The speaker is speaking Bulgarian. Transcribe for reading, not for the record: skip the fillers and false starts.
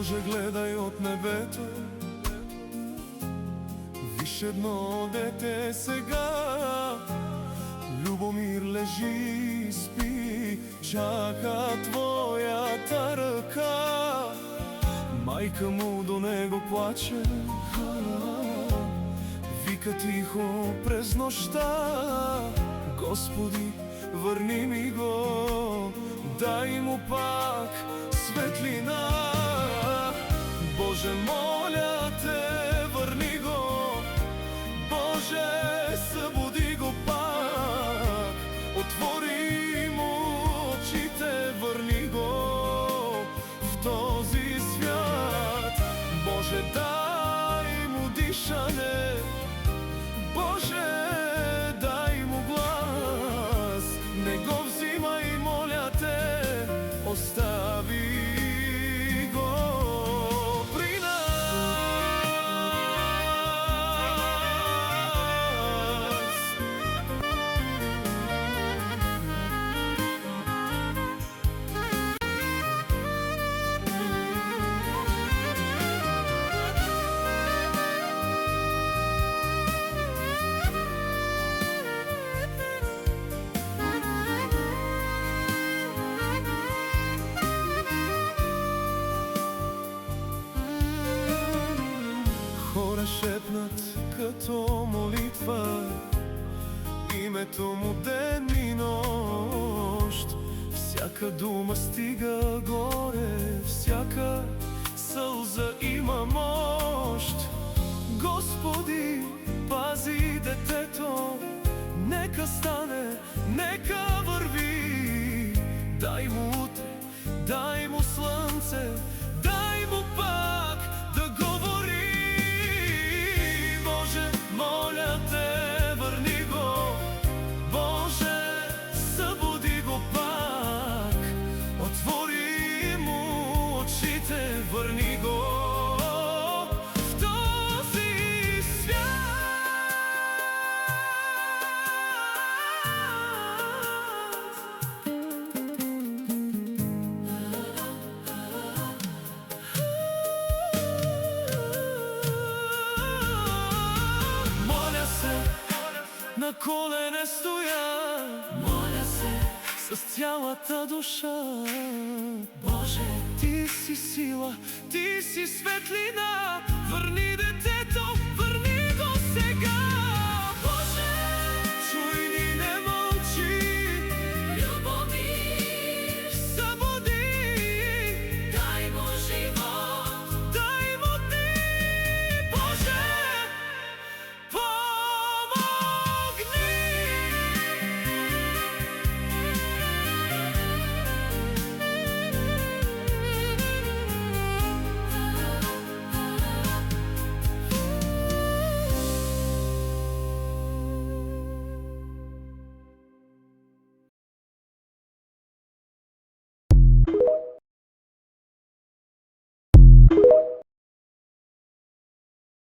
Боже, гледай от небето, виж едно дете сега. Любомир лежи и спи, чака твоята ръка. Майка му до него плаче, вика тихо през нощта: Господи, върни ми го, дай му пак светлина. Боже, моля те, върни го, Боже, събуди го пак. Отвори му очите, върни го в този свят. Боже, дай му дишане, Боже, дай му глас. Не го взимай, моля те, остави го при нас. Хора шепнат като молитва името му ден и нощ. Всяка дума стига горе, всяка сълза има мощ. Господи, пази детето, нека стане, нека върви. Дай му утре, дай му слънце, дай му пак да говори. Боже, моля те, върни го, Боже, събуди го пак. Отвори му очите, върни го в този свят. Моля се, на колене стоя, моля се с цялата душа. Боже, ти си сила, ти си светлина.